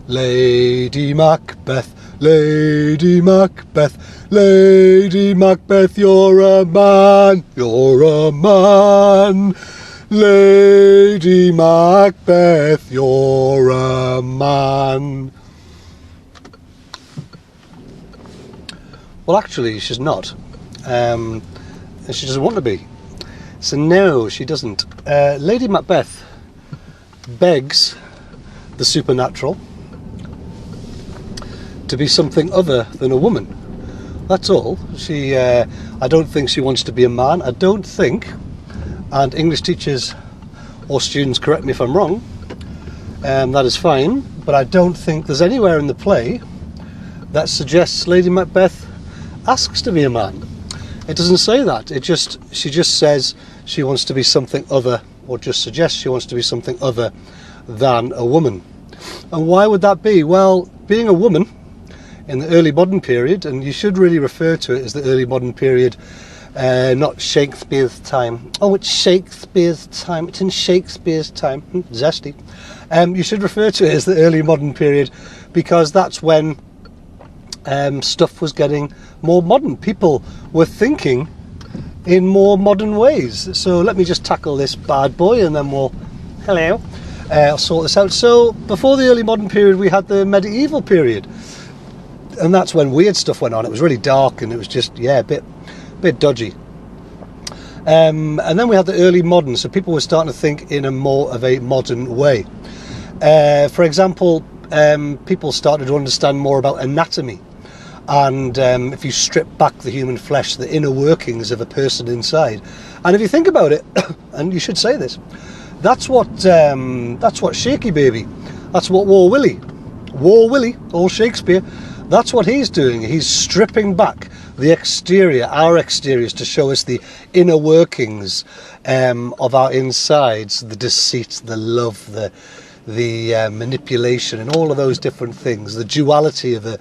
Lady Macbeth, Lady Macbeth, Lady Macbeth, you're a man, you're a man. Lady Macbeth, you're a man. Well, actually, she's not. And she doesn't want to be. So no, she doesn't. Lady Macbeth begs the supernatural to be something other than a woman. That's all. I don't think she wants to be a man. I don't think, and English teachers or students correct me if I'm wrong, that is fine, but I don't think there's anywhere in the play that suggests Lady Macbeth asks to be a man. It doesn't say that. She just says she wants to be something other, or just suggests she wants to be something other than a woman. And why would that be? Well, being a woman in the early modern period, and you should really refer to it as the early modern period, not Shakespeare's time. Oh, it's Shakespeare's time. It's in Shakespeare's time. Zesty. You should refer to it as the early modern period because that's when stuff was getting more modern. People were thinking in more modern ways. So let me just tackle this bad boy and then I'll sort this out. So before the early modern period, we had the medieval period. And that's when weird stuff went on. It was really dark and it was just, a bit dodgy. And then we had the early modern, so people were starting to think in a more of a modern way. For example, people started to understand more about anatomy. And if you strip back the human flesh, the inner workings of a person inside. And if you think about it, and you should say this, that's what Shaky Baby, that's what War Willie, old Shakespeare, that's what he's doing. He's stripping back the exterior, our exteriors, to show us the inner workings of our insides, the deceit, the love, the manipulation, and all of those different things, the duality of a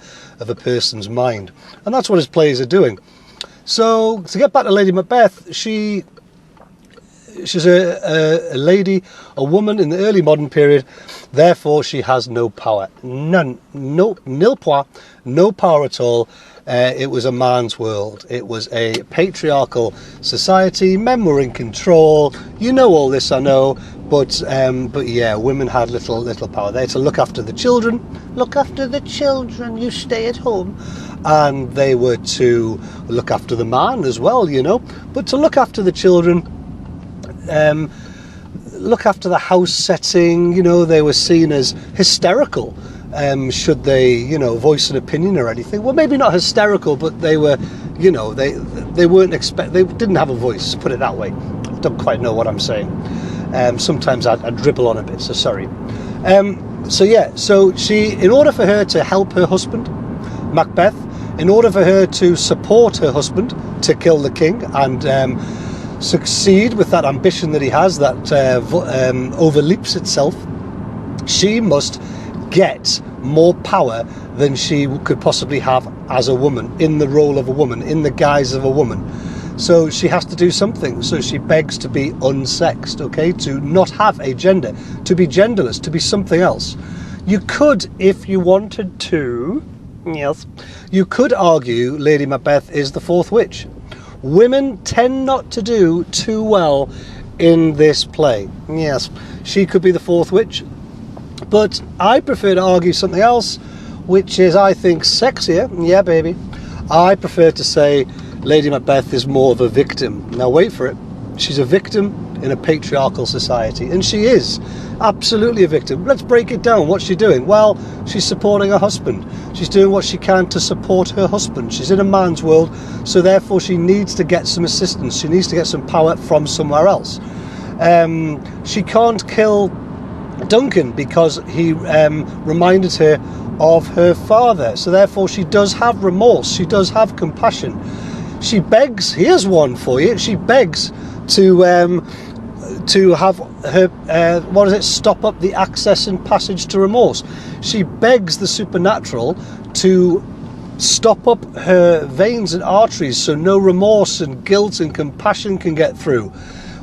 person's mind. And that's what his plays are doing. So to get back to Lady Macbeth, she's a lady, a woman in the early modern period, therefore she has no power. None. No, nil pois, no power at all. It was a man's world. It was a patriarchal society. Men were in control. You know all this, I know. But yeah, women had little power. They had to look after the children. Look after the children. You stay at home. And they were to look after the man as well, you know. But to look after the children, look after the house setting, you know, they were seen as hysterical. Should they, voice an opinion or anything? Well, maybe not hysterical, but they were, they didn't have a voice, put it that way. I don't quite know what I'm saying. Sometimes I dribble on a bit, so sorry. So she, in order for her to help her husband, Macbeth, in order for her to support her husband to kill the king and succeed with that ambition that he has that overleaps itself, she must get more power than she could possibly have as a woman, in the role of a woman, in the guise of a woman. So she has to do something. So she begs to be unsexed, okay, to not have a gender, to be genderless, to be something else. You could, if you wanted to, yes, you could argue Lady Macbeth is the fourth witch. Women tend not to do too well in this play. Yes, she could be the fourth witch. But I prefer to argue something else, which is, I think, sexier. Yeah, baby. I prefer to say Lady Macbeth is more of a victim. Now, wait for it. She's a victim in a patriarchal society. And she is absolutely a victim. Let's break it down. What's she doing? Well, she's supporting her husband. She's doing what she can to support her husband. She's in a man's world, so therefore she needs to get some assistance. She needs to get some power from somewhere else. She can't kill Duncan because he reminded her of her father, so therefore she does have remorse, she does have compassion. She begs, here's one for you, she begs to have her stop up the access and passage to remorse. She begs the supernatural to stop up her veins and arteries so no remorse and guilt and compassion can get through.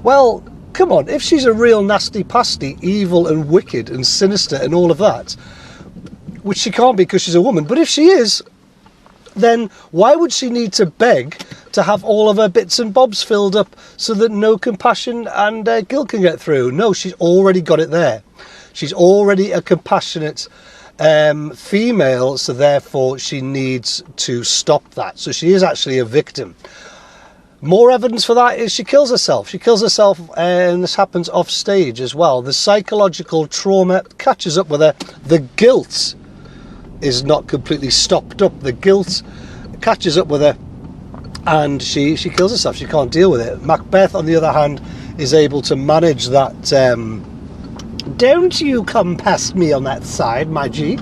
Well, come on, if she's a real nasty pasty, evil and wicked and sinister and all of that, which she can't be because she's a woman. But if she is, then why would she need to beg to have all of her bits and bobs filled up so that no compassion and guilt can get through? No, she's already got it there. She's already a compassionate female, so therefore she needs to stop that. So she is actually a victim. More evidence for that is she kills herself. She kills herself, and this happens off stage as well. The psychological trauma catches up with her. The guilt is not completely stopped up. The guilt catches up with her, and she kills herself. She can't deal with it. Macbeth, on the other hand, is able to manage that. Don't you come past me on that side, my G.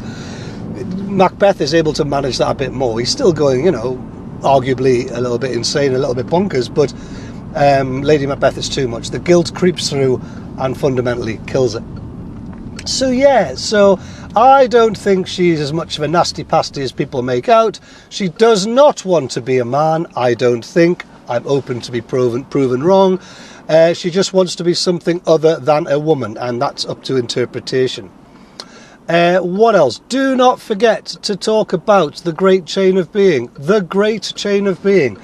Macbeth is able to manage that a bit more. He's still going, you know, arguably a little bit insane, a little bit bonkers, but Lady Macbeth is too much. The guilt creeps through and fundamentally kills it. So yeah, so I don't think she's as much of a nasty pasty as people make out. She does not want to be a man, I don't think. I'm open to be proven wrong. She just wants to be something other than a woman, and that's up to interpretation. What else? Do not forget to talk about the great chain of being. The great chain of being.